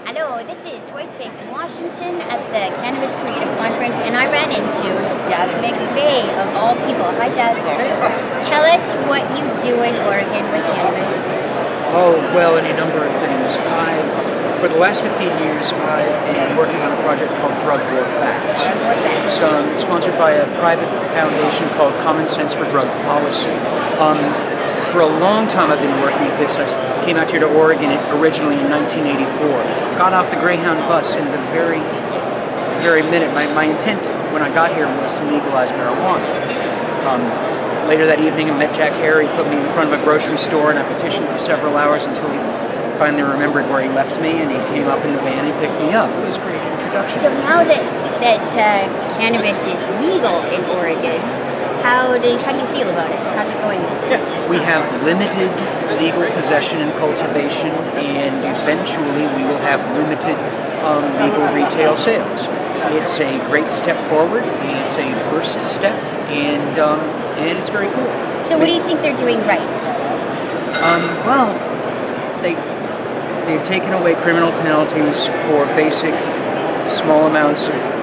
Hello, this is Twice Baked in Washington at the Cannabis Freedom Conference, and I ran into Doug McVay, of all people. Hi, Doug. Tell us what you do in Oregon with cannabis. Oh, well, any number of things. For the last 15 years, I am working on a project called Drug War Facts. It's sponsored by a private foundation called Common Sense for Drug Policy. For a long time I've been working at this. I came out here to Oregon originally in 1984. Got off the Greyhound bus in the very minute. My intent when I got here was to legalize marijuana. Later that evening I met Jack Harry, put me in front of a grocery store, and I petitioned for several hours until he finally remembered where he left me, and he came up in the van and picked me up. It was a great introduction. So now that cannabis is legal in Oregon, how do you feel about it? How's it going? Yeah, we have limited legal possession and cultivation, and eventually we will have limited legal retail sales. It's a great step forward. It's a first step, and it's very cool. So what do you think they're doing right? Well, they've taken away criminal penalties for basic small amounts of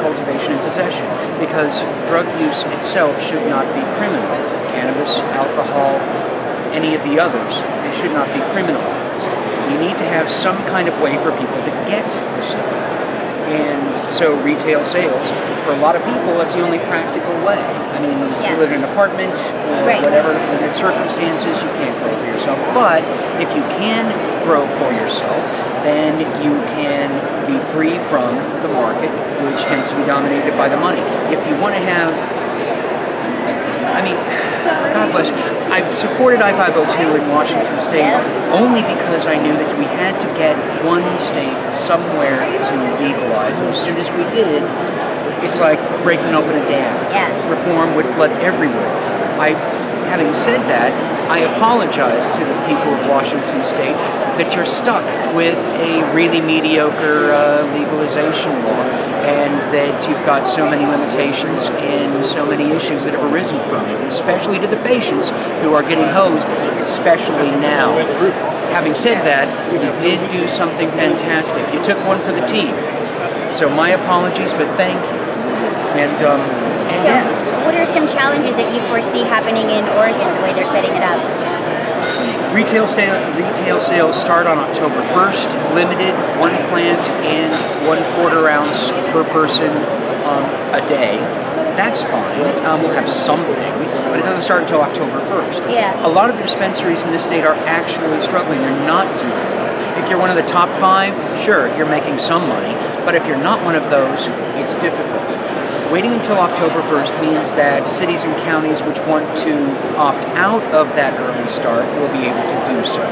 cultivation and possession, because drug use itself should not be criminal. Cannabis, alcohol, any of the others, they should not be criminalized. You need to have some kind of way for people to get the stuff. And so retail sales, for a lot of people, that's the only practical way. I mean, if you live in an apartment or whatever limited circumstances, you can't grow for yourself. But if you can grow for yourself, then you can be free from the market, which tends to be dominated by the money. If you want to have, God bless you, I've supported I-502 in Washington State only because I knew that we had to get one state somewhere to legalize, and as soon as we did, it's like breaking open a dam. Reform would flood everywhere. Having said that, I apologize to the people of Washington State that you're stuck with a really mediocre legalization law, and that you've got so many limitations and so many issues that have arisen from it, especially to the patients who are getting hosed, especially now. Having said that, you did do something fantastic. You took one for the team. So my apologies, but thank you. What are some challenges that you foresee happening in Oregon, the way they're setting it up? Retail sales start on October 1st, limited, one plant and 1/4 ounce per person a day. That's fine. We'll have something, but it doesn't start until October 1st. A lot of the dispensaries in this state are actually struggling. They're not doing well. If you're one of the top 5, sure, you're making some money, but if you're not one of those, it's difficult. Waiting until October 1st means that cities and counties which want to opt out of that early start will be able to do so.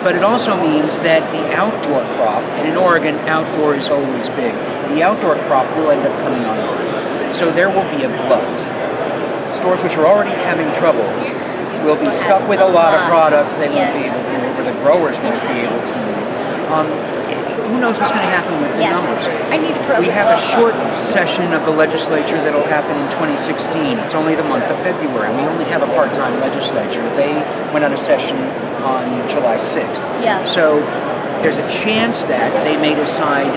But it also means that the outdoor crop, and in Oregon, outdoor is always big, the outdoor crop will end up coming online. So there will be a glut. Stores which are already having trouble will be stuck with a lot of product they won't be able to move, or the growers won't be able to move. Who knows what's going to happen with the numbers? We have a short session of the legislature that will happen in 2016. It's only the month of February. We only have a part-time legislature. They went on a session on July 6th. So there's a chance that they may decide,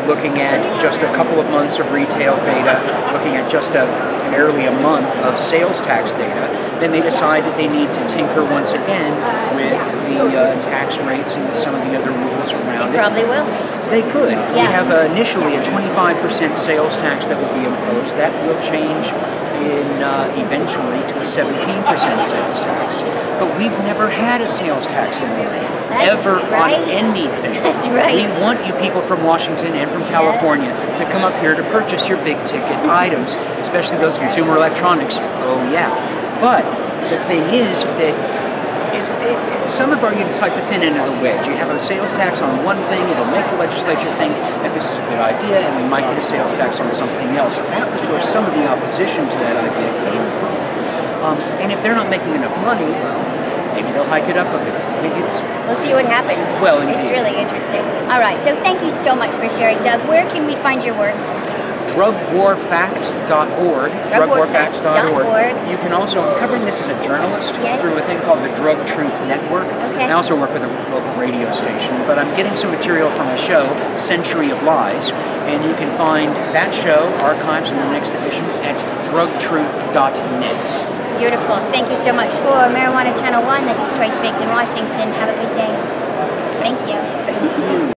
looking at just a couple of months of retail data, looking at just barely a month of sales tax data, they may decide that they need to tinker once again with the tax rates and with some of the other rules around it. They probably will. They could. We have initially a 25% sales tax that will be imposed. That will change eventually to a 17% sales tax. But we've never had a sales tax in Oregon. On anything. That's right. We want you people from Washington and from California to come up here to purchase your big ticket items, especially those consumer electronics. Oh yeah. But the thing is that some have argued it's like the thin end of the wedge. You have a sales tax on one thing, it'll make the legislature think that this is a good idea, and we might get a sales tax on something else. That was where some of the opposition to that idea came from. And if they're not making enough money, well, maybe they'll hike it up a bit. We'll see what happens. Well, indeed. It's really interesting. All right, so thank you so much for sharing, Doug. Where can we find your work? drugwarfact.org. Drugwarfacts.org. You can also, I'm covering this as a journalist through a thing called the Drug Truth Network. Okay. I also work with a local radio station, but I'm getting some material from a show, Century of Lies, and you can find that show, archives in the next edition, at drugtruth.net. Beautiful. Thank you so much. For Marijuana Channel 1, this is Twice Baked in Washington. Have a good day. Thank you.